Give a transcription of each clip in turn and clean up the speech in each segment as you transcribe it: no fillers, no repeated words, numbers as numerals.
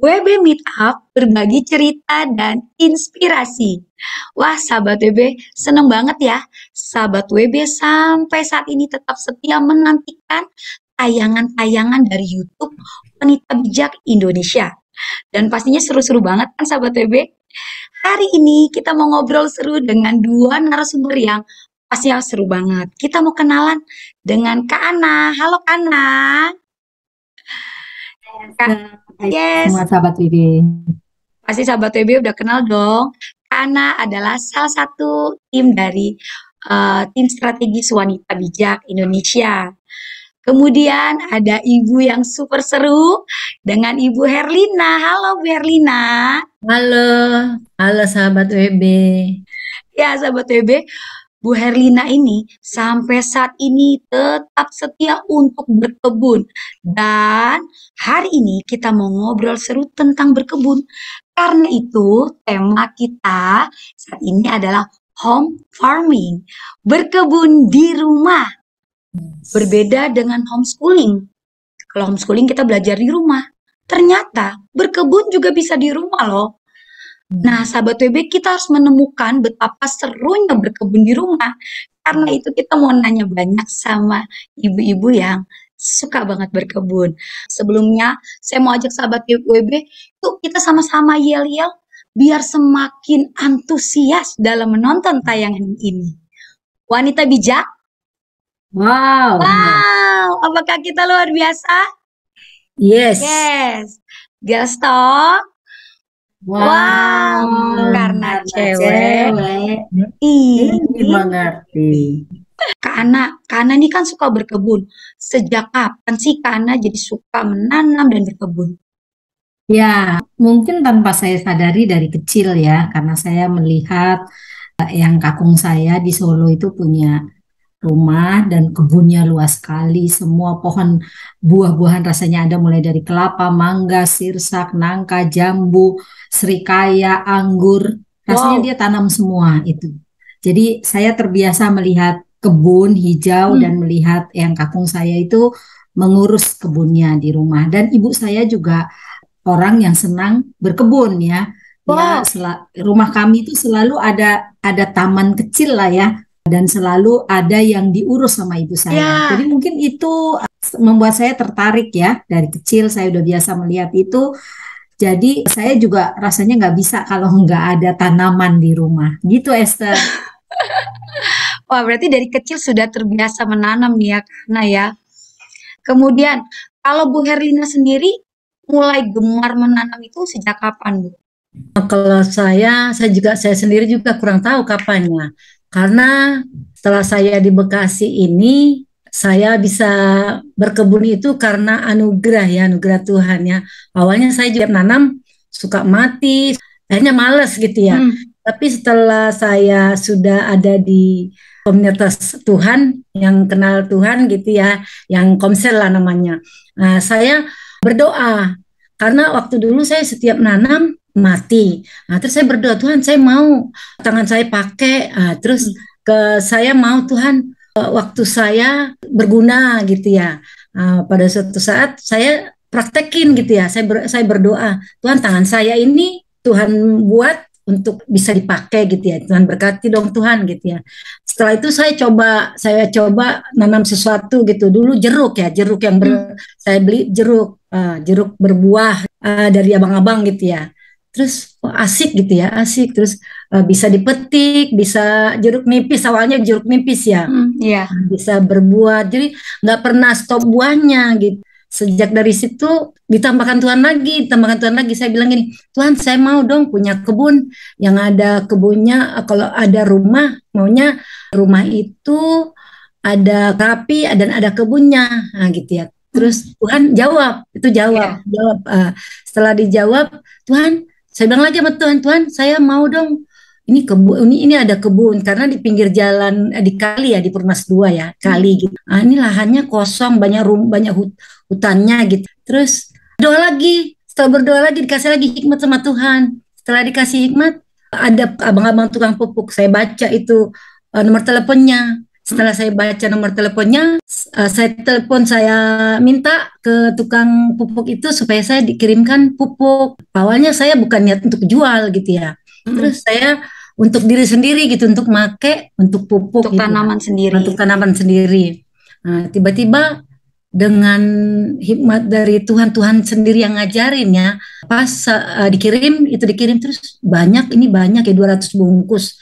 WB Meetup berbagi cerita dan inspirasi. Wah, sahabat WB, seneng banget ya. Sahabat WB sampai saat ini tetap setia menantikan tayangan-tayangan dari YouTube Wanita Bijak Indonesia. Dan pastinya seru-seru banget kan sahabat WB? Hari ini kita mau ngobrol seru dengan dua narasumber yang pastinya seru banget. Kita mau kenalan dengan Kak Ana. Halo Kak Ana. Kak, Hai yes, semua sahabat Wibi. pasti sahabat WB udah kenal dong. Kana adalah salah satu tim dari tim strategis wanita bijak Indonesia. Kemudian ada ibu yang super seru dengan Ibu Herlina. Halo Bu Herlina. Halo, halo sahabat WB. Ya sahabat WB, Bu Herlina ini sampai saat ini tetap setia untuk berkebun. Dan hari ini kita mau ngobrol seru tentang berkebun. Karena itu tema kita saat ini adalah home farming. Berkebun di rumah. Berbeda dengan homeschooling. Kalau homeschooling kita belajar di rumah. Ternyata berkebun juga bisa di rumah loh. Nah, sahabat WB, kita harus menemukan betapa serunya berkebun di rumah. Karena itu kita mau nanya banyak sama ibu-ibu yang suka banget berkebun. Sebelumnya, saya mau ajak sahabat WB, yuk kita sama-sama yel-yel biar semakin antusias dalam menonton tayangan ini. Wanita bijak, Wow, wow, apakah kita luar biasa? yes, Yes. Gaston, wow, wow, karena karena cewek. cewek ini Ih, mengerti. Kak Ana ini kan suka berkebun. Sejak kapan sih Kak Ana jadi suka menanam dan berkebun? Ya, mungkin tanpa saya sadari dari kecil ya, karena saya melihat yang kakung saya di Solo itu punya rumah dan kebunnya luas sekali. Semua pohon buah-buahan rasanya ada mulai dari kelapa, mangga, sirsak, nangka, jambu, serikaya, anggur. Rasanya Wow. dia tanam semua itu. Jadi saya terbiasa melihat kebun hijau Hmm. dan melihat yang kakung saya itu mengurus kebunnya di rumah. Dan ibu saya juga orang yang senang berkebun ya. Wow. Rumah kami itu selalu ada taman kecil lah ya dan selalu ada yang diurus sama ibu saya. Ya. Jadi mungkin itu membuat saya tertarik ya. Dari kecil saya udah biasa melihat itu. Jadi saya juga rasanya nggak bisa kalau nggak ada tanaman di rumah. Gitu Esther. Wah, berarti dari kecil sudah terbiasa menanam nih ya, Kak Ana ya. Kemudian, kalau Bu Herlina sendiri mulai gemar menanam itu sejak kapan, Bu? Kalau saya sendiri juga kurang tahu kapannya. Karena setelah saya di Bekasi ini, saya bisa berkebun itu karena anugerah ya, anugerah Tuhan ya. Awalnya saya juga nanam suka mati, akhirnya males gitu ya. Hmm. Tapi setelah saya sudah ada di komunitas Tuhan, yang kenal Tuhan gitu ya, yang komsel lah namanya. Nah, saya berdoa karena waktu dulu saya setiap nanam mati. Nah, terus saya berdoa, Tuhan, saya mau tangan saya pakai. Nah, terus saya mau Tuhan waktu saya berguna gitu ya. Nah, pada suatu saat saya praktekin gitu ya. Saya berdoa, Tuhan tangan saya ini Tuhan buat untuk bisa dipakai gitu ya. Tuhan berkati dong Tuhan gitu ya. Setelah itu saya coba nanam sesuatu gitu. Dulu jeruk ya, jeruk yang Hmm. saya beli jeruk berbuah dari abang-abang gitu ya. Terus asik gitu ya, asik. Terus bisa dipetik, bisa jeruk nipis. Awalnya jeruk nipis ya, Hmm. Iya. bisa berbuah. Jadi nggak pernah stop buahnya gitu. Sejak dari situ ditambahkan Tuhan lagi. Saya bilang gini, Tuhan saya mau dong punya kebun yang ada kebunnya. Kalau ada rumah, maunya rumah itu ada rapi dan ada kebunnya, nah, gitu ya. Hmm. Terus Tuhan Iya. jawab. Setelah dijawab, Tuhan, saya bilang lagi sama Tuhan, Tuhan, saya mau dong ini kebun, ini ada kebun karena di pinggir jalan di kali ya di Purnas 2 ya Hmm. kali gitu. Ah, ini lahannya kosong banyak hutannya gitu. Terus doa lagi, setelah berdoa lagi dikasih lagi hikmat sama Tuhan. Setelah dikasih hikmat, ada abang-abang tukang pupuk. Saya baca itu nomor teleponnya. Setelah saya baca nomor teleponnya, saya minta ke tukang pupuk itu supaya saya dikirimkan pupuk. Awalnya saya bukan niat untuk jual gitu ya. Terus saya untuk diri sendiri gitu, untuk make, untuk pupuk Untuk gitu ya. tanaman sendiri. Untuk tanaman sendiri. Nah, tiba-tiba dengan hikmat dari Tuhan sendiri yang ngajarin ya, pas dikirim terus banyak, ini banyak ya 200 bungkus.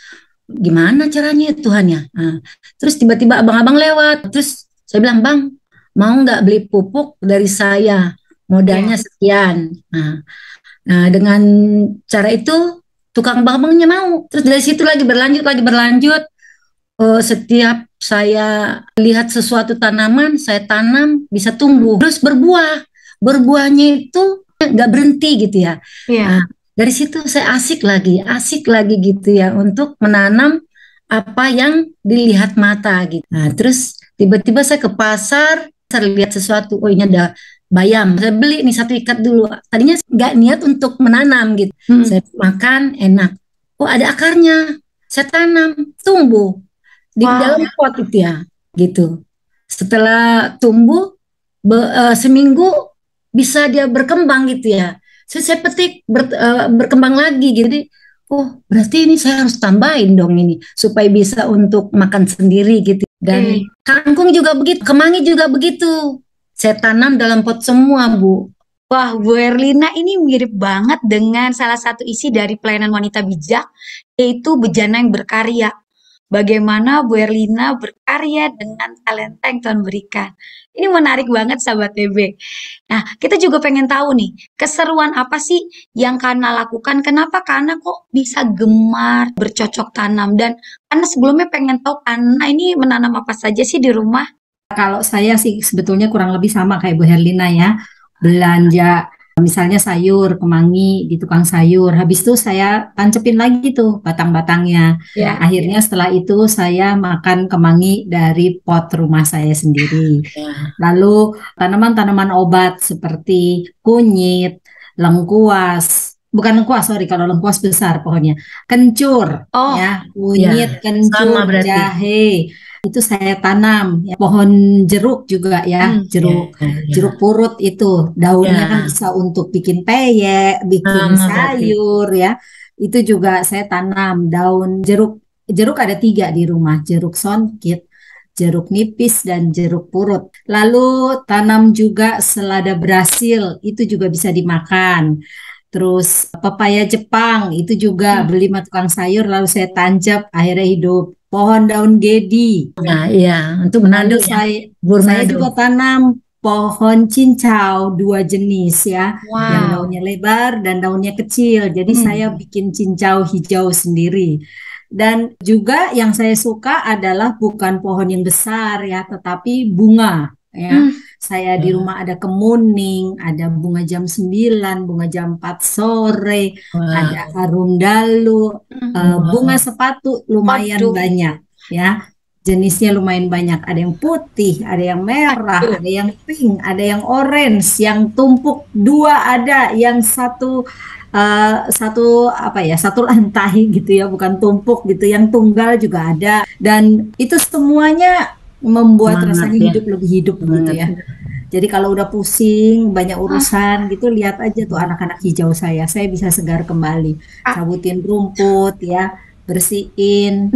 Gimana caranya ya Tuhan ya? Nah, terus tiba-tiba abang-abang lewat, terus saya bilang, Bang, mau nggak beli pupuk dari saya? Modalnya sekian. Nah, dengan cara itu tukang abang-abangnya mau. Terus dari situ lagi berlanjut. Setiap saya lihat sesuatu tanaman, saya tanam bisa tumbuh, terus berbuah. Berbuahnya itu nggak berhenti gitu ya. Nah, dari situ saya asik lagi gitu ya untuk menanam apa yang dilihat mata gitu. Nah, terus tiba-tiba saya ke pasar, saya lihat sesuatu, oh ini ada bayam, saya beli nih 1 ikat dulu. Tadinya nggak niat untuk menanam gitu. Saya makan enak. Oh ada akarnya, saya tanam, tumbuh di dalam pot itu ya, gitu. Setelah tumbuh seminggu bisa dia berkembang gitu ya. Saya petik berkembang lagi gitu. Jadi, oh berarti ini saya harus tambahin dong ini supaya bisa untuk makan sendiri gitu. Dan kangkung juga begitu, kemangi juga begitu. Saya tanam dalam pot semua, Bu. Wah, Bu Herlina ini mirip banget dengan salah satu isi dari pelayanan wanita bijak, yaitu bejana yang berkarya. Bagaimana Bu Herlina berkarya dengan talenta yang Tuhan berikan. Ini menarik banget sahabat TB. Nah, kita juga pengen tahu nih, keseruan apa sih yang Kana lakukan? Kenapa Kana kok bisa gemar bercocok tanam? Dan Kana sebelumnya pengen tahu Kana ini menanam apa saja sih di rumah? Kalau saya sih sebetulnya kurang lebih sama kayak Bu Herlina ya. Belanja misalnya sayur, kemangi di tukang sayur. Habis itu saya tancepin lagi tuh batang-batangnya. Akhirnya setelah itu saya makan kemangi dari pot rumah saya sendiri. Lalu tanaman-tanaman obat seperti kunyit, lengkuas. Bukan lengkuas, sorry, kalau lengkuas besar pohonnya. Kencur, ya, kunyit, kencur, jahe. Itu saya tanam ya. Pohon jeruk juga ya, jeruk purut itu daunnya kan bisa untuk bikin peyek, bikin sayur ya. Itu juga saya tanam daun jeruk. Jeruk ada 3 di rumah, jeruk songkit, jeruk nipis dan jeruk purut. Lalu tanam juga selada Brasil, itu juga bisa dimakan. Terus pepaya Jepang itu juga beli sama tukang sayur lalu saya tancap akhirnya hidup. Pohon daun gedi. Nah, iya, untuk Manado ya. Saya juga tanam pohon cincau 2 jenis ya. Yang daunnya lebar dan daunnya kecil. Jadi saya bikin cincau hijau sendiri. Dan juga yang saya suka adalah bukan pohon yang besar ya, tetapi bunga ya. Saya di rumah ada kemuning, ada bunga jam 9, bunga jam 4 sore, ada harum dalu, bunga sepatu lumayan banyak ya. Jenisnya lumayan banyak, ada yang putih, ada yang merah, ada yang pink, ada yang orange, yang tumpuk 2 ada, yang satu satu lantai gitu ya, bukan tumpuk gitu, yang tunggal juga ada. Dan itu semuanya membuat rasanya hidup lebih hidup gitu ya. Jadi kalau udah pusing, banyak urusan gitu, lihat aja tuh anak-anak hijau saya bisa segar kembali. Cabutin rumput ya, bersihin,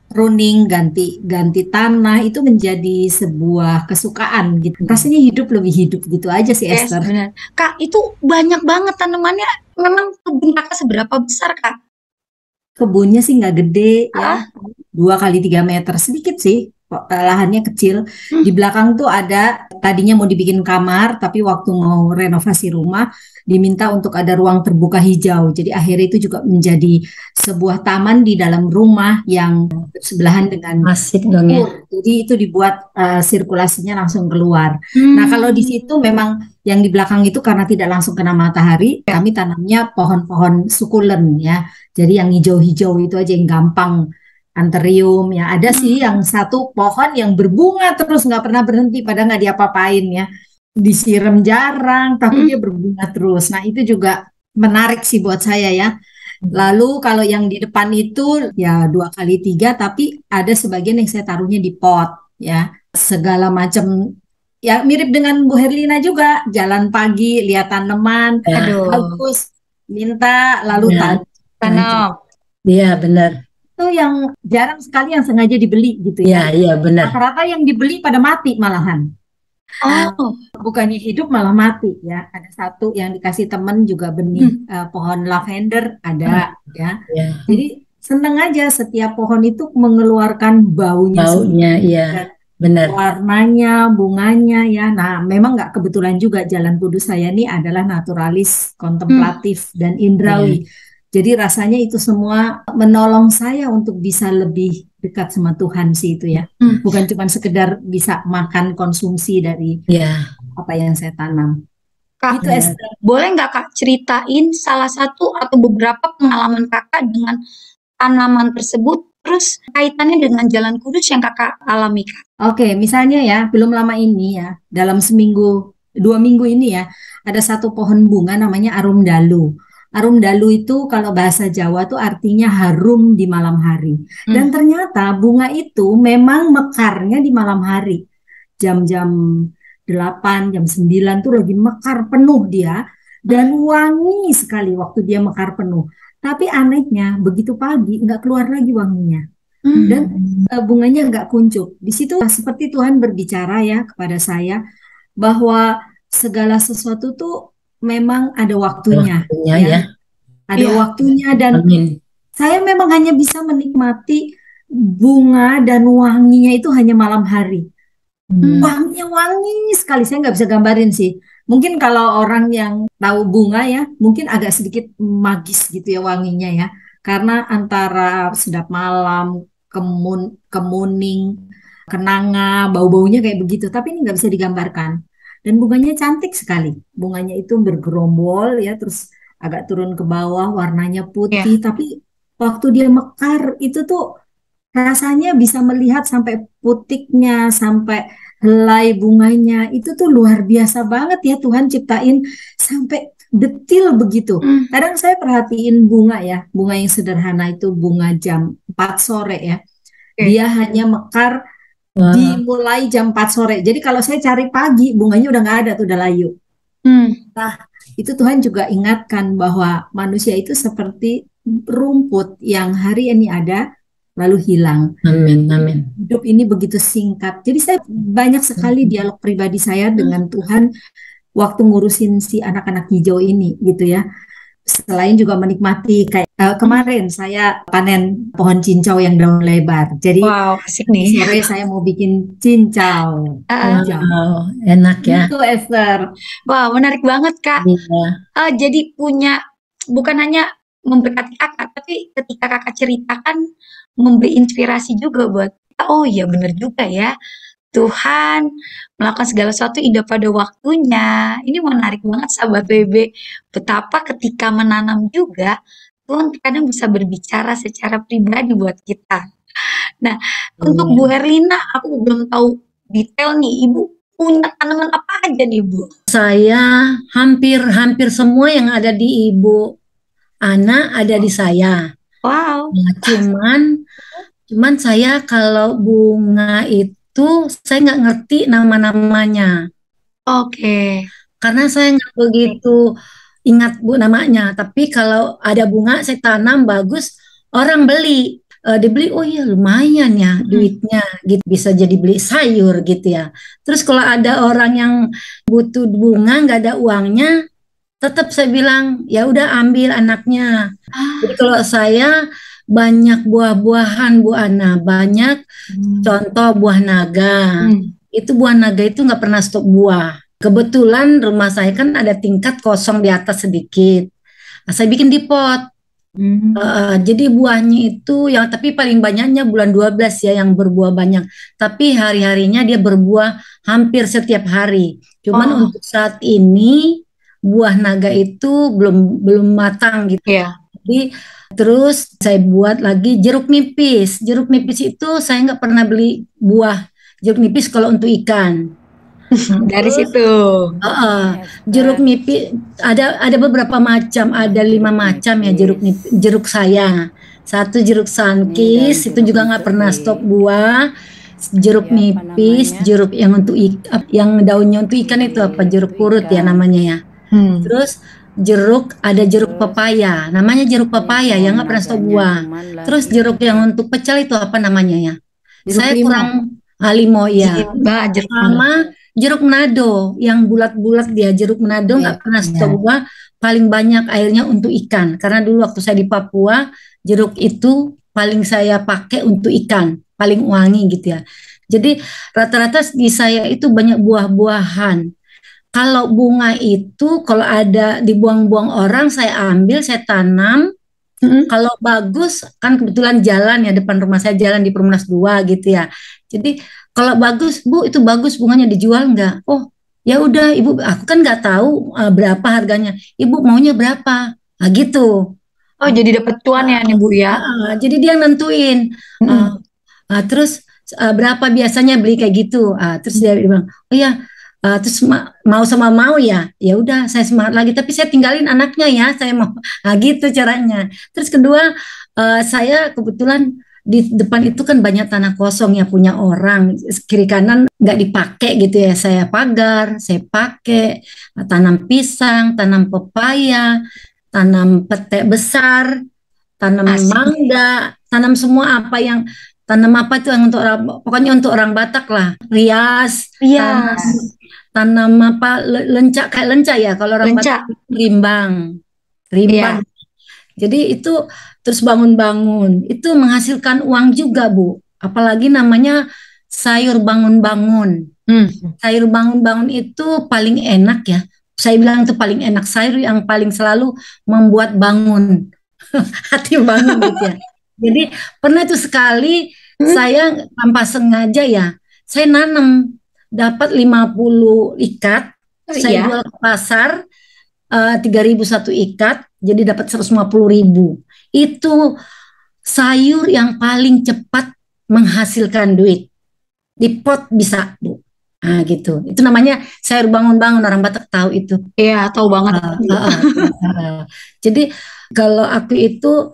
pruning, ganti tanah, itu menjadi sebuah kesukaan gitu. Rasanya hidup lebih hidup gitu aja sih, Esther. Benar. Kak, itu banyak banget tanamannya. Memang kebun Kakak seberapa besar, Kak? Kebunnya sih nggak gede ya, 2 kali 3 meter, sedikit sih. Lahannya kecil. Di belakang tuh ada, tadinya mau dibikin kamar, tapi waktu mau renovasi rumah diminta untuk ada ruang terbuka hijau. Jadi akhirnya itu juga menjadi sebuah taman di dalam rumah yang bersebelahan dengan asik dong ya. Jadi itu dibuat sirkulasinya langsung keluar. Nah kalau di situ memang yang di belakang itu karena tidak langsung kena matahari, kami tanamnya pohon-pohon sukulen ya. Jadi yang hijau-hijau itu aja yang gampang. Anthurium ya, ada sih yang satu pohon yang berbunga terus nggak pernah berhenti, padahal nggak diapa-apain ya, disiram jarang tapi dia berbunga terus. Nah itu juga menarik sih buat saya ya. Lalu kalau yang di depan itu ya 2 kali 3, tapi ada sebagian yang saya taruhnya di pot ya. Segala macam ya mirip dengan Bu Herlina juga. Jalan pagi, lihat tanaman, Ya, Aduh, bagus, minta lalu ya, tanam. iya benar. itu yang jarang sekali yang sengaja dibeli gitu Iya, ya. iya benar. Rata-rata yang dibeli pada mati malahan. Oh, Bukannya hidup malah mati ya. Ada satu yang dikasih temen juga benih pohon lavender ada ya. Ya, Jadi seneng aja setiap pohon itu mengeluarkan baunya sendiri. baunya, iya Dan benar. warnanya, bunganya ya. Nah, memang nggak kebetulan juga Jalan Kudus saya ini adalah naturalis, kontemplatif, dan indrawi. Jadi rasanya itu semua menolong saya untuk bisa lebih dekat sama Tuhan sih itu ya. Bukan cuma sekedar bisa makan konsumsi dari Iya, apa yang saya tanam. Kak, Itu Esther. boleh nggak Kak ceritain salah satu atau beberapa pengalaman Kakak dengan tanaman tersebut, terus kaitannya dengan Jalan Kudus yang Kakak alami, Kak? Oke, misalnya ya, belum lama ini ya, dalam seminggu, 2 minggu ini ya, ada satu pohon bunga namanya arum dalu. Arum dalu itu kalau bahasa Jawa tuh artinya harum di malam hari. Dan ternyata bunga itu memang mekarnya di malam hari. Jam-jam 8, jam 9 tuh lagi mekar penuh dia. Dan wangi sekali waktu dia mekar penuh. Tapi anehnya, begitu pagi nggak keluar lagi wanginya. Dan bunganya nggak kuncup. Di situ seperti Tuhan berbicara ya kepada saya bahwa segala sesuatu tuh memang ada waktunya, waktunya ya. ya. Ada Iya. waktunya dan Amin. saya memang hanya bisa menikmati bunga dan wanginya itu hanya malam hari. Wanginya wangi sekali, saya nggak bisa gambarin sih. Mungkin kalau orang yang tahu bunga ya, mungkin agak sedikit magis gitu ya wanginya ya. Karena antara sedap malam, kemuning, kenanga, bau-baunya kayak begitu. Tapi ini nggak bisa digambarkan. Dan bunganya cantik sekali. Bunganya itu bergerombol ya, terus agak turun ke bawah, warnanya putih. Tapi waktu dia mekar itu tuh rasanya bisa melihat sampai putiknya, sampai helai bunganya. Itu tuh luar biasa banget ya Tuhan ciptain sampai detil begitu. Kadang saya perhatiin bunga ya, bunga yang sederhana itu bunga jam 4 sore ya. Dia hanya mekar dimulai jam 4 sore. Jadi kalau saya cari pagi, bunganya udah nggak ada tuh, udah layu. Nah, itu Tuhan juga ingatkan bahwa manusia itu seperti rumput yang hari ini ada, lalu hilang. Amin, amin. Hidup ini begitu singkat. Jadi saya banyak sekali dialog pribadi saya dengan Tuhan waktu ngurusin si anak-anak hijau ini gitu ya. Selain juga menikmati kayak kemarin saya panen pohon cincau yang daun lebar. Jadi Wow, asik nih. sore saya mau bikin cincau. Wow, enak ya. Itu Esther. Wah, menarik banget, Kak. Iya. Jadi punya, bukan hanya memberkati Kakak, tapi ketika Kakak ceritakan memberi inspirasi juga buat kita. Oh iya, benar juga ya. Tuhan melakukan segala sesuatu indah pada waktunya. Ini menarik banget sahabat WB. Betapa ketika menanam juga Tuhan kadang bisa berbicara secara pribadi buat kita. Nah, untuk Bu Herlina, aku belum tahu detail nih, Ibu punya tanaman apa aja nih, Bu? Saya hampir semua yang ada di Ibu Ana ada di saya. Wow. Nah, cuman saya kalau bunga itu saya nggak ngerti nama-namanya. Oke. Karena saya nggak begitu ingat Bu namanya. Tapi kalau ada bunga saya tanam bagus, orang beli. Dibeli, oh iya lumayan ya duitnya, gitu, bisa jadi beli sayur gitu ya. Terus kalau ada orang yang butuh bunga nggak ada uangnya, tetap saya bilang ya udah ambil anaknya. Jadi kalau saya banyak buah-buahan Bu Ana, banyak contoh buah naga. Itu buah naga itu nggak pernah stop buah. Kebetulan rumah saya kan ada tingkat kosong di atas sedikit. Nah, saya bikin di pot. Jadi buahnya itu yang tapi paling banyaknya bulan 12 ya yang berbuah banyak. Tapi hari-harinya dia berbuah hampir setiap hari. Cuman untuk saat ini buah naga itu belum matang gitu. Iya. Jadi terus saya buat lagi jeruk nipis. Jeruk nipis itu saya nggak pernah beli buah jeruk nipis kalau untuk ikan. Dari Terus situ. jeruk nipis ada beberapa macam, ada 5 macam ya jeruk saya. Satu jeruk sunkist itu juga nggak pernah stop buah. Jeruk nipis, jeruk yang untuk yang daunnya untuk ikan itu apa? Jeruk purut ya namanya ya. Terus ada jeruk pepaya, namanya jeruk pepaya yang nggak pernah stop buah. Terus jeruk yang untuk pecel itu apa namanya ya? Saya kurang limo ya. Sama jeruk Manado yang bulat-bulat dia, jeruk Manado nggak pernah stop buah, paling banyak airnya untuk ikan. Karena dulu waktu saya di Papua, jeruk itu paling saya pakai untuk ikan, paling wangi gitu ya. Jadi rata-rata di saya itu banyak buah-buahan. Kalau bunga itu kalau ada dibuang-buang orang saya ambil, saya tanam. Kalau bagus kan kebetulan jalan ya depan rumah saya jalan di Perumnas 2 gitu ya. Jadi kalau bagus Bu itu bagus bunganya dijual nggak? Oh ya udah Ibu aku kan nggak tahu berapa harganya. Ibu maunya berapa? Nah gitu. Oh jadi dapat cuan ya nih Bu ya? Jadi dia yang nentuin. Terus berapa biasanya beli kayak gitu? Terus dia bilang oh ya. Terus mau sama mau ya udah saya semangat lagi tapi saya tinggalin anaknya ya saya mau gitu caranya. Terus kedua saya kebetulan di depan itu kan banyak tanah kosong ya punya orang kiri kanan nggak dipakai gitu ya saya pagar saya pakai tanam pisang tanam pepaya tanam pete besar tanam mangga tanam semua tanam apa itu yang untuk pokoknya untuk orang Batak lah rias. Tanam apa lencak kayak lencak ya kalau orang Batak rimbang. Jadi itu terus bangun-bangun itu menghasilkan uang juga Bu apalagi namanya sayur bangun-bangun. Sayur bangun-bangun itu paling enak ya saya bilang itu paling enak sayur yang paling selalu membuat bangun hati bangun gitu ya. Jadi pernah itu sekali saya tanpa sengaja ya saya nanam dapat 50 ikat, saya jual ke pasar 3.000 satu ikat, jadi dapat 150.000. Itu sayur yang paling cepat menghasilkan duit. Di pot bisa, Bu. Nah gitu, itu namanya sayur bangun-bangun orang Batak tahu itu. Iya, tahu banget. Jadi kalau aku itu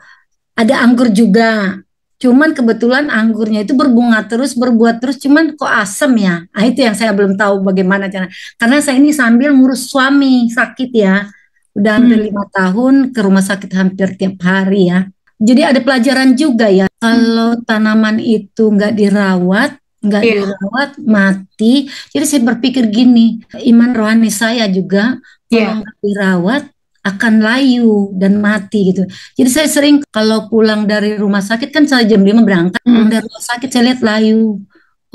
ada anggur juga. Cuman kebetulan anggurnya itu berbunga terus, berbuah terus, cuman kok asem ya. Nah itu yang saya belum tahu bagaimana cara. Karena saya ini sambil ngurus suami sakit ya. Udah hampir 5 tahun ke rumah sakit hampir tiap hari ya. Jadi ada pelajaran juga ya. Kalau tanaman itu nggak dirawat mati. Jadi saya berpikir gini, iman rohani saya juga kalau nggak dirawat akan layu dan mati gitu. Jadi saya sering kalau pulang dari rumah sakit kan saya jam 5 berangkat, dari rumah sakit saya lihat layu.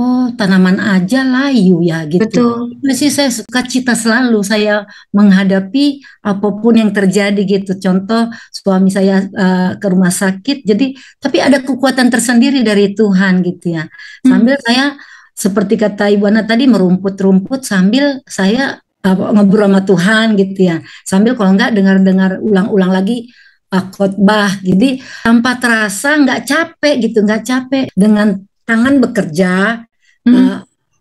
Oh, tanaman aja layu ya gitu. Betul. Jadi saya suka cita selalu saya menghadapi apapun yang terjadi gitu. Contoh suami saya ke rumah sakit, jadi tapi ada kekuatan tersendiri dari Tuhan gitu ya. Sambil saya seperti kata Ibu Ana tadi merumput-rumput sambil saya ngobrol sama Tuhan gitu ya sambil kalau enggak dengar ulang-ulang lagi khotbah jadi tanpa terasa nggak capek dengan tangan bekerja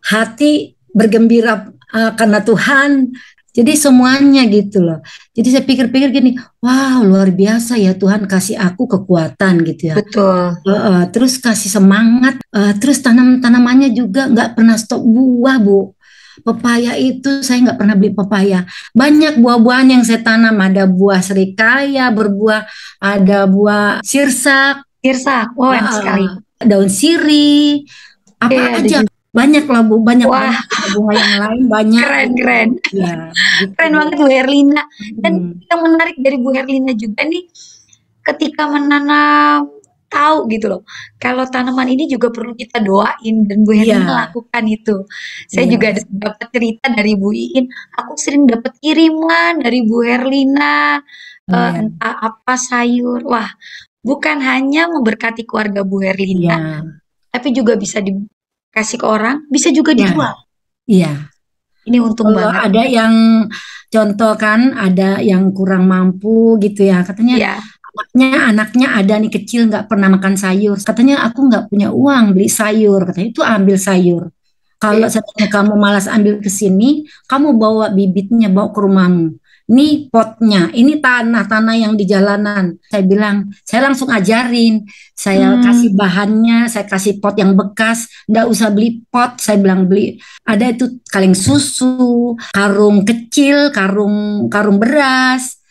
hati bergembira karena Tuhan jadi semuanya gitu loh jadi saya pikir-pikir gini wow luar biasa ya Tuhan kasih aku kekuatan gitu ya betul terus kasih semangat terus tanamannya juga nggak pernah stop buah Bu. Pepaya itu saya nggak pernah beli pepaya. Banyak buah-buahan yang saya tanam. Ada buah serikaya berbuah, ada buah sirsak, oh enak sekali. Daun sirih, apa aja. Banyak lah Bu, banyak bunga yang lain banyak. Keren. Ya, gitu. Keren banget Bu Herlina. Dan yang menarik dari Bu Herlina juga nih, ketika menanam tahu gitu loh. Kalau tanaman ini juga perlu kita doain dan Bu Herlina lakukan itu. Saya juga dapat cerita dari Bu Iin. Aku sering dapat kiriman dari Bu Herlina entah apa sayur. Wah, bukan hanya memberkati keluarga Bu Herlina, tapi juga bisa dikasih ke orang, bisa juga dijual. Iya. Ini untung banget. Ada yang contoh kan, ada yang kurang mampu gitu ya, katanya. Anaknya ada nih kecil nggak pernah makan sayur katanya aku nggak punya uang beli sayur katanya itu ambil sayur Kalau seandainya kamu malas ambil ke sini, kamu bawa bibitnya, bawa ke rumahmu. Ini potnya, ini tanah-tanah yang di jalanan. Saya bilang, saya langsung ajarin. Saya kasih bahannya, saya kasih pot yang bekas. Nggak usah beli pot, saya bilang beli. Ada itu kaleng susu, karung kecil, karung beras,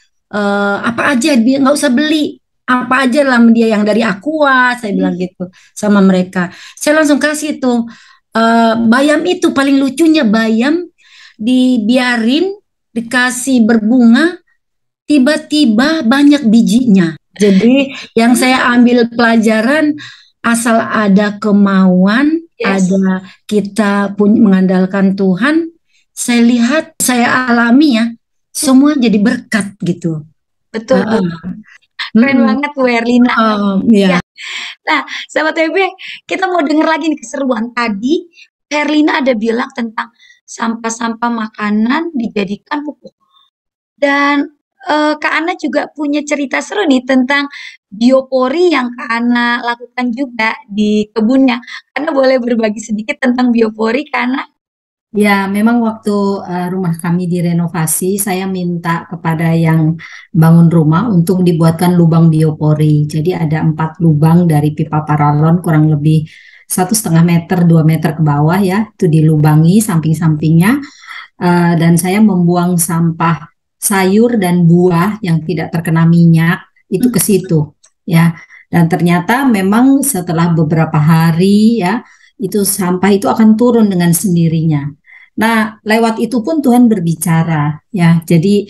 apa aja dia nggak usah beli. Apa aja lah dia yang dari Aqua, saya bilang gitu sama mereka. Saya langsung kasih tuh bayam itu paling lucunya bayam dibiarin dikasih berbunga tiba-tiba banyak bijinya. Jadi yang saya ambil pelajaran asal ada kemauan, ada kita mengandalkan Tuhan, saya lihat saya alami ya semua jadi berkat gitu. Betul. Keren banget Bu Herlina. Ya. Nah, sahabat WB, kita mau denger lagi nih keseruan. Tadi Herlina ada bilang tentang sampah-sampah makanan dijadikan pupuk. Dan Kak Ana juga punya cerita seru nih tentang biopori yang Kak Ana lakukan juga di kebunnya. Kak Ana boleh berbagi sedikit tentang biopori, Kak Ana? Ya, memang waktu rumah kami direnovasi, saya minta kepada yang bangun rumah untuk dibuatkan lubang biopori. Jadi ada 4 lubang dari pipa paralon kurang lebih 1,5 meter, 2 meter ke bawah ya, itu dilubangi samping-sampingnya. Dan saya membuang sampah sayur dan buah yang tidak terkena minyak itu ke situ ya. Dan ternyata memang setelah beberapa hari ya, itu sampah itu akan turun dengan sendirinya. Nah, lewat itu pun Tuhan berbicara ya. Jadi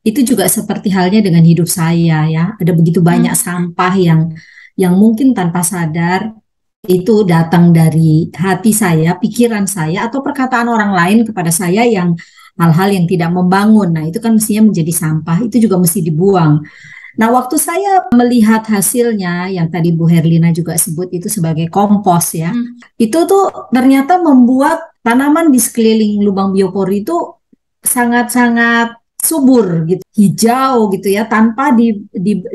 itu juga seperti halnya dengan hidup saya ya. Ada begitu banyak sampah yang mungkin tanpa sadar itu datang dari hati saya, pikiran saya, atau perkataan orang lain kepada saya yang hal-hal yang tidak membangun. Nah, itu kan mestinya menjadi sampah, itu juga mesti dibuang. Nah, waktu saya melihat hasilnya, yang tadi Bu Herlina juga sebut itu sebagai kompos ya, itu tuh ternyata membuat tanaman di sekeliling lubang biopori itu sangat-sangat subur gitu, hijau gitu ya, tanpa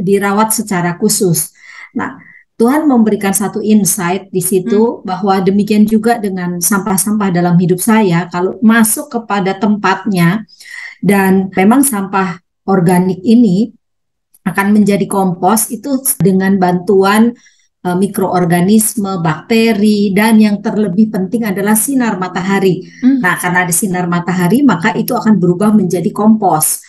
dirawat secara khusus. Nah, Tuhan memberikan satu insight di situ bahwa demikian juga dengan sampah-sampah dalam hidup saya, kalau masuk kepada tempatnya dan memang sampah organik ini akan menjadi kompos itu dengan bantuan mikroorganisme, bakteri, dan yang terlebih penting adalah sinar matahari. Nah, karena ada sinar matahari, maka itu akan berubah menjadi kompos.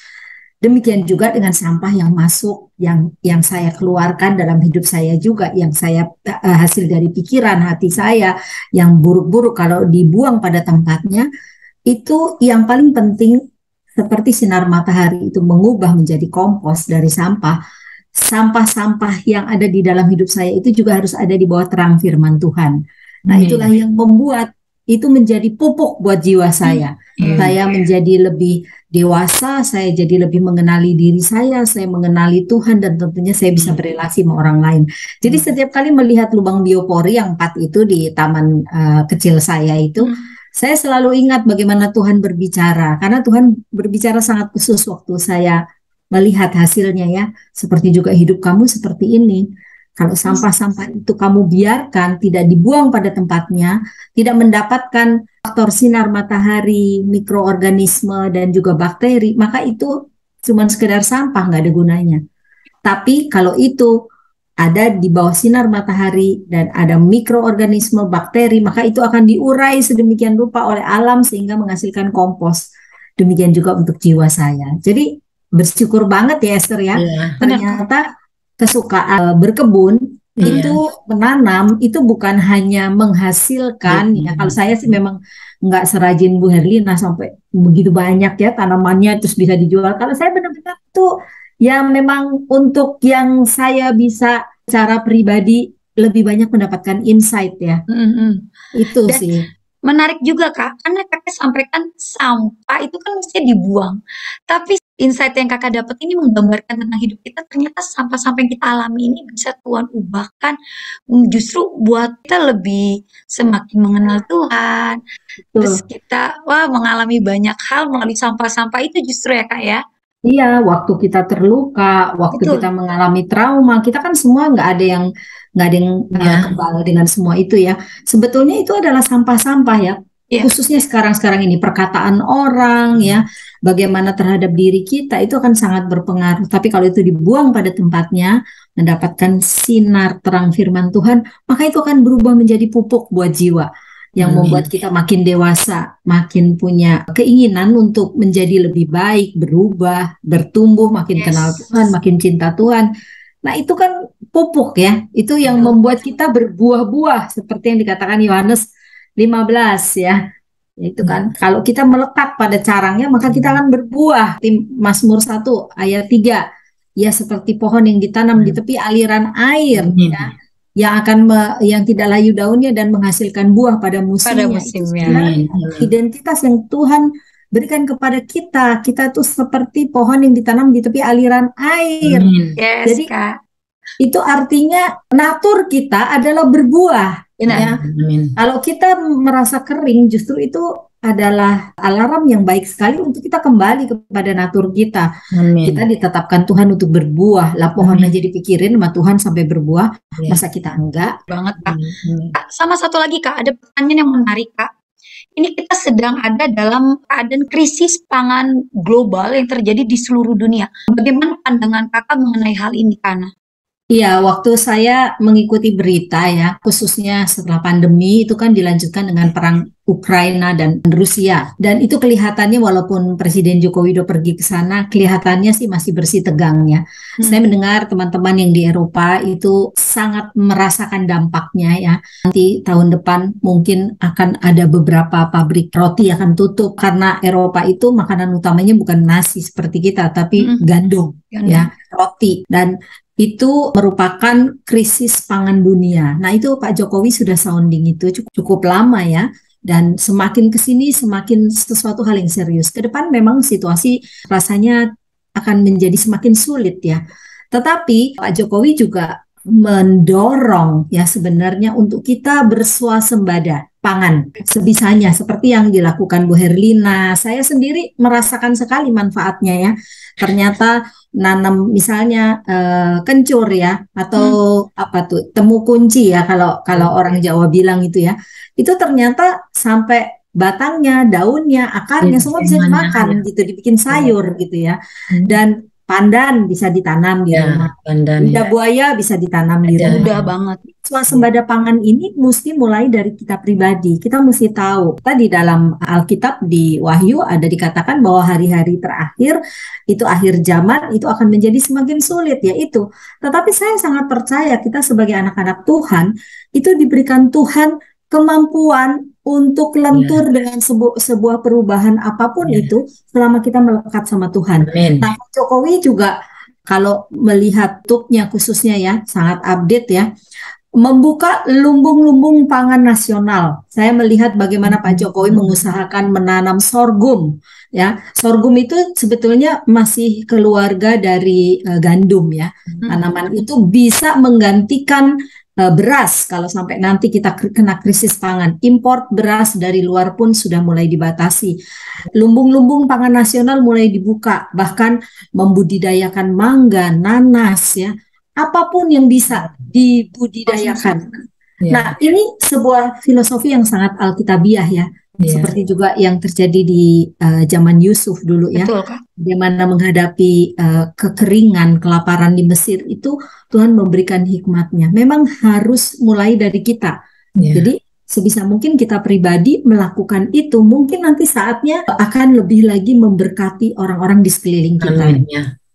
Demikian juga dengan sampah yang masuk, yang saya keluarkan dalam hidup saya juga, yang saya hasil dari pikiran hati saya, yang buruk-buruk kalau dibuang pada tempatnya, itu yang paling penting seperti sinar matahari itu mengubah menjadi kompos dari sampah. Sampah-sampah yang ada di dalam hidup saya itu juga harus ada di bawah terang firman Tuhan. Nah, itulah yang membuat itu menjadi pupuk buat jiwa saya. Saya menjadi lebih dewasa, saya jadi lebih mengenali diri saya mengenali Tuhan, dan tentunya saya bisa berelasi sama orang lain. Jadi setiap kali melihat lubang biopori yang 4 itu di taman kecil saya itu, saya selalu ingat bagaimana Tuhan berbicara, karena Tuhan berbicara sangat khusus waktu saya melihat hasilnya ya, seperti juga hidup kamu seperti ini. Kalau sampah-sampah itu kamu biarkan tidak dibuang pada tempatnya, tidak mendapatkan faktor sinar matahari, mikroorganisme, dan juga bakteri, maka itu cuma sekedar sampah, nggak ada gunanya. Tapi kalau itu ada di bawah sinar matahari dan ada mikroorganisme, bakteri, maka itu akan diurai sedemikian rupa oleh alam sehingga menghasilkan kompos. Demikian juga untuk jiwa saya. Jadi bersyukur banget ya Esther ya. Ternyata kesukaan berkebun itu menanam itu bukan hanya menghasilkan ya. Kalau saya sih memang nggak serajin Bu Herlina sampai begitu banyak ya tanamannya terus bisa dijual. Kalau saya benar-benar tuh ya memang untuk yang saya bisa secara pribadi lebih banyak mendapatkan insight ya. Itu dan sih. Menarik juga Kak, karena Kakak sampaikan sampah itu kan mesti dibuang. Tapi insight yang Kakak dapat ini menggambarkan tentang hidup kita, ternyata sampah-sampah yang kita alami ini bisa Tuhan ubahkan justru buat kita lebih semakin mengenal Tuhan. Terus kita mengalami banyak hal melalui sampah-sampah itu justru ya Kak ya. Iya, waktu kita terluka, waktu kita mengalami trauma, kita kan semua nggak ada yang kebal dengan semua itu ya. Sebetulnya itu adalah sampah-sampah ya. Iya. khususnya sekarang-sekarang ini perkataan orang ya, bagaimana terhadap diri kita itu akan sangat berpengaruh. Tapi kalau itu dibuang pada tempatnya, mendapatkan sinar terang firman Tuhan, maka itu akan berubah menjadi pupuk buat jiwa yang membuat kita makin dewasa, makin punya keinginan untuk menjadi lebih baik, berubah, bertumbuh, makin kenal Tuhan, makin cinta Tuhan. Nah, itu kan pupuk ya, itu yang membuat kita berbuah-buah seperti yang dikatakan Yohanes 15 ya. Itu kan kalau kita melekat pada carangnya maka kita akan berbuah. Mazmur 1 ayat 3. Ya seperti pohon yang ditanam di tepi aliran air ya, yang yang tidak layu daunnya dan menghasilkan buah pada musimnya. Identitas yang Tuhan berikan kepada kita. Kita tuh seperti pohon yang ditanam di tepi aliran air. Jadi Kak, itu artinya natur kita adalah berbuah. Ya. Kalau kita merasa kering, justru itu adalah alarm yang baik sekali untuk kita kembali kepada natur kita. Kita ditetapkan Tuhan untuk berbuah. Lah pohon aja dipikirin sama Tuhan sampai berbuah, masa kita enggak? Banget Kak. Sama satu lagi Kak, ada pertanyaan yang menarik Kak. Ini kita sedang ada dalam keadaan krisis pangan global yang terjadi di seluruh dunia. Bagaimana pandangan Kakak mengenai hal ini, Kana? Iya, waktu saya mengikuti berita ya, khususnya setelah pandemi itu kan dilanjutkan dengan perang Ukraina dan Rusia. Dan itu kelihatannya walaupun Presiden Joko Widodo pergi ke sana, kelihatannya sih masih bersih tegangnya. Saya mendengar teman-teman yang di Eropa itu sangat merasakan dampaknya ya. Nanti tahun depan mungkin akan ada beberapa pabrik roti akan tutup karena Eropa itu makanan utamanya bukan nasi seperti kita, tapi gandum ya, roti. Dan itu merupakan krisis pangan dunia. Nah itu Pak Jokowi sudah sounding itu cukup lama ya. Dan semakin ke sini semakin sesuatu hal yang serius. Ke depan memang situasi rasanya akan menjadi semakin sulit ya. Tetapi Pak Jokowi juga mendorong ya sebenarnya untuk kita bersuasembada pangan sebisanya seperti yang dilakukan Bu Herlina. Saya sendiri merasakan sekali manfaatnya ya. Ternyata nanam misalnya kencur ya atau apa tuh temu kunci ya kalau orang Jawa bilang itu ya. Itu ternyata sampai batangnya, daunnya, akarnya semua bisa dimakan gitu, dibikin sayur gitu ya. Dan pandan bisa ditanam di rumah. Lidah buaya bisa ditanam di rumah. Mudah banget. Swasembada pangan ini mesti mulai dari kita pribadi. Kita mesti tahu. Tadi dalam Alkitab di Wahyu ada dikatakan bahwa hari-hari terakhir itu akhir zaman itu akan menjadi semakin sulit yaitu. Tetapi saya sangat percaya kita sebagai anak-anak Tuhan itu diberikan Tuhan kemampuan untuk lentur dengan sebuah perubahan apapun itu selama kita melekat sama Tuhan. Nah, Jokowi juga kalau melihat YouTube-nya khususnya ya, sangat update ya, membuka lumbung-lumbung pangan nasional. Saya melihat bagaimana Pak Jokowi mengusahakan menanam sorghum. Ya, sorghum itu sebetulnya masih keluarga dari gandum ya. Tanaman itu bisa menggantikan beras kalau sampai nanti kita kena krisis pangan. Import beras dari luar pun sudah mulai dibatasi. Lumbung-lumbung pangan nasional mulai dibuka, bahkan membudidayakan mangga, nanas ya, apapun yang bisa dibudidayakan. Nah, ini sebuah filosofi yang sangat alkitabiah ya. Seperti juga yang terjadi di zaman Yusuf dulu ya. Betul, Kak. Bagaimana menghadapi kekeringan, kelaparan di Mesir itu Tuhan memberikan hikmatnya. Memang harus mulai dari kita. Jadi sebisa mungkin kita pribadi melakukan itu. Mungkin nanti saatnya akan lebih lagi memberkati orang-orang di sekeliling kita.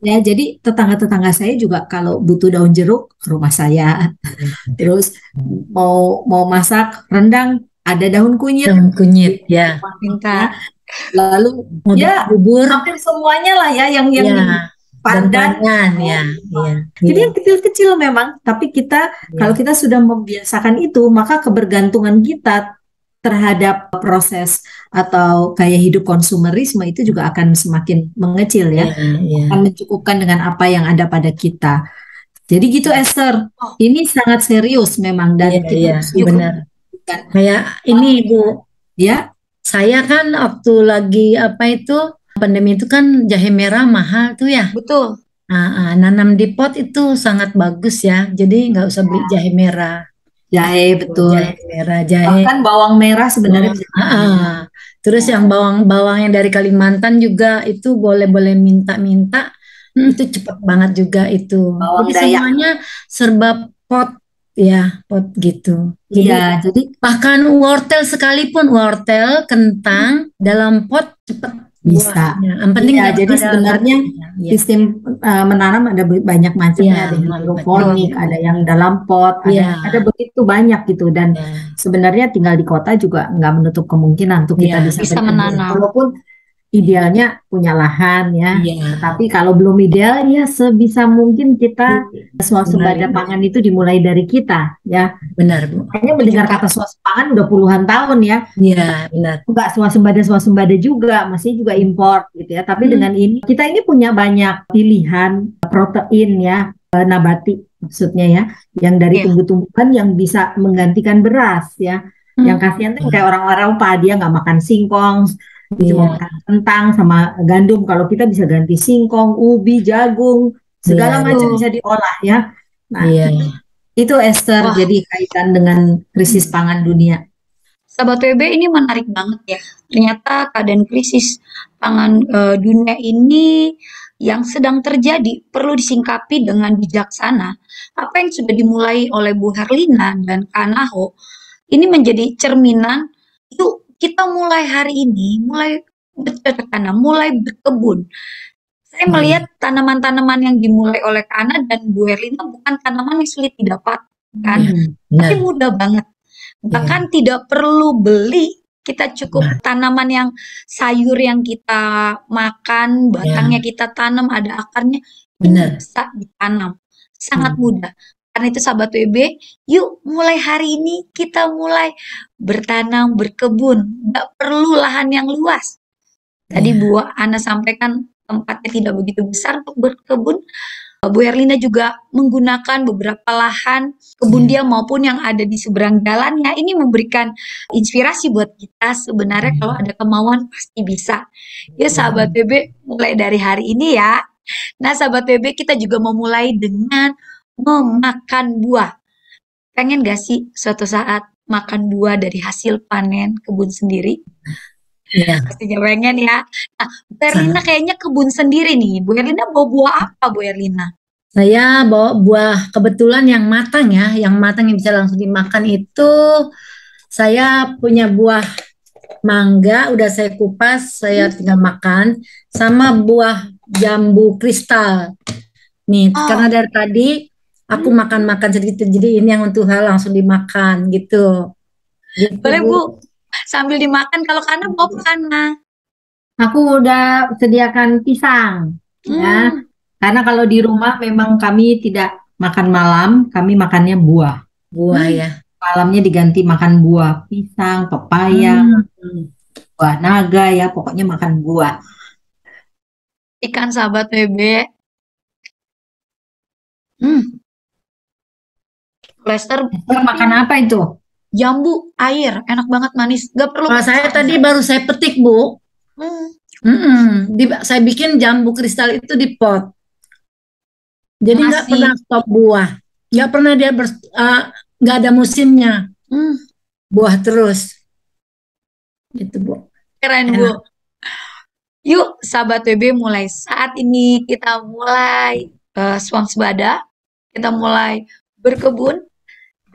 Ya, jadi tetangga-tetangga saya juga kalau butuh daun jeruk ke rumah saya. Terus mau masak rendang ada daun kunyit. Daun kunyit ya. Lalu ya bubur hampir semuanya lah ya yang pandan ya. Jadi yang kecil-kecil memang, tapi kita kalau kita sudah membiasakan itu, maka kebergantungan kita terhadap proses atau gaya hidup konsumerisme itu juga akan semakin mengecil ya. Akan mencukupkan dengan apa yang ada pada kita. Jadi gitu Esther. Ini sangat serius memang dan kita benar. Kayak ini Bu, ya saya kan waktu lagi pandemi itu kan jahe merah mahal tuh ya. Betul. Nanam di pot itu sangat bagus ya, jadi nggak usah beli jahe merah. Jahe, betul. Jahe merah, jahe. Bahkan bawang merah sebenarnya bisa. Terus yang bawang yang dari Kalimantan juga itu boleh minta-minta. Itu cepat banget juga itu. Bawang Jadi Dayak. semuanya serba pot pot gitu. Iya, jadi bahkan wortel sekalipun, wortel, kentang dalam pot cepat bisa. buahnya. Yang penting Iya, jadi ada sebenarnya sistem menanam ada banyak macamnya, ada yang hidroponik, ada yang dalam pot, ada begitu banyak gitu. Dan sebenarnya tinggal di kota juga nggak menutup kemungkinan untuk kita bisa menanam. Walaupun idealnya punya lahan ya, tapi kalau belum ideal ya sebisa mungkin kita swasembada pangan itu dimulai dari kita ya. Benar Bu. Hanya mendengar kata swasembada pangan udah puluhan tahun ya. Iya benar. Enggak swasembada juga, masih juga impor gitu ya. Tapi dengan ini kita ini punya banyak pilihan protein ya, nabati maksudnya ya, yang dari tumbuh-tumbuhan yang bisa menggantikan beras ya. Yang kasihan tuh kayak orang-orang dia nggak makan singkong, cuma makan kentang sama gandum. Kalau kita bisa ganti singkong, ubi, jagung, segala macam bisa diolah ya. Nah, itu Esther. Jadi kaitan dengan krisis pangan dunia. Sahabat WB, ini menarik banget ya. Ternyata keadaan krisis pangan dunia ini yang sedang terjadi perlu disingkapi dengan bijaksana. Apa yang sudah dimulai oleh Bu Herlina dan Kanaho ini menjadi cerminan. Yuk kita mulai hari ini, mulai bercocok tanam, mulai berkebun. Saya melihat tanaman-tanaman yang dimulai oleh Kana dan Bu Herlina bukan tanaman yang sulit didapatkan, tapi mudah banget. Bahkan tidak perlu beli, kita cukup tanaman yang sayur yang kita makan, batangnya kita tanam, ada akarnya, ini bisa ditanam. Sangat mudah. Karena itu sahabat WB, yuk mulai hari ini kita mulai bertanam, berkebun. Nggak perlu lahan yang luas. Tadi Bu Ana sampaikan tempatnya tidak begitu besar untuk berkebun. Bu Herlina juga menggunakan beberapa lahan kebun dia maupun yang ada di seberang jalannya. Ini memberikan inspirasi buat kita. Sebenarnya kalau ada kemauan pasti bisa. Ya sahabat WB, mulai dari hari ini ya. Nah sahabat WB, kita juga memulai dengan memakan buah. Pengen gak sih suatu saat makan buah dari hasil panen kebun sendiri? Iya. Pastinya pengen ya. Nah, Bu Herlina kayaknya kebun sendiri nih. Bu Herlina bawa buah apa Bu Herlina? Saya bawa buah kebetulan yang matang ya. Yang matang yang bisa langsung dimakan itu saya punya buah mangga, udah saya kupas, saya tinggal makan. Sama buah jambu kristal. Nih, karena dari tadi aku makan sedikit, jadi ini yang untuk hal langsung dimakan gitu. Boleh Bu, sambil dimakan. Kalau Kana mau apa Kana? Aku udah sediakan pisang ya. Karena kalau di rumah memang kami tidak makan malam, kami makannya buah. Buah ya. Malamnya diganti makan buah, pisang, pepaya, buah naga ya, pokoknya makan buah. Ikan sahabat WB. Lester makan apa itu? Jambu air, enak banget, manis. Gak perlu. Saya tadi baru saya petik Bu. Saya bikin jambu kristal itu di pot. Jadi nggak pernah stop buah, nggak pernah dia nggak ada musimnya. Buah terus. Gitu Bu. Keren Bu. Yuk sahabat WB, mulai saat ini kita mulai swasembada, kita mulai berkebun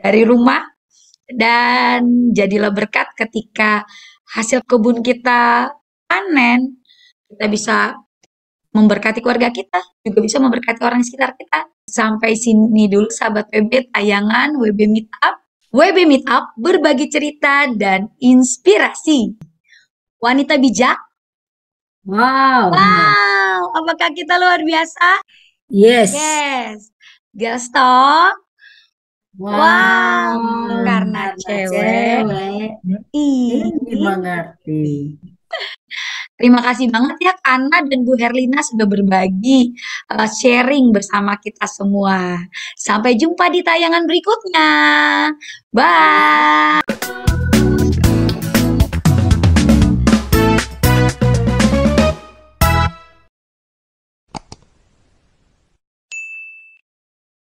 dari rumah, dan jadilah berkat ketika hasil kebun kita panen, kita bisa memberkati keluarga kita, juga bisa memberkati orang sekitar kita. Sampai sini dulu sahabat WB tayangan WB Meetup. WB Meetup berbagi cerita dan inspirasi. Wanita bijak. Wow. Apakah kita luar biasa? Yes. Gaston. Wow. Karena cewek. Ini mengerti. Terima kasih banget ya Kana dan Bu Herlina sudah berbagi sharing bersama kita semua. Sampai jumpa di tayangan berikutnya. Bye.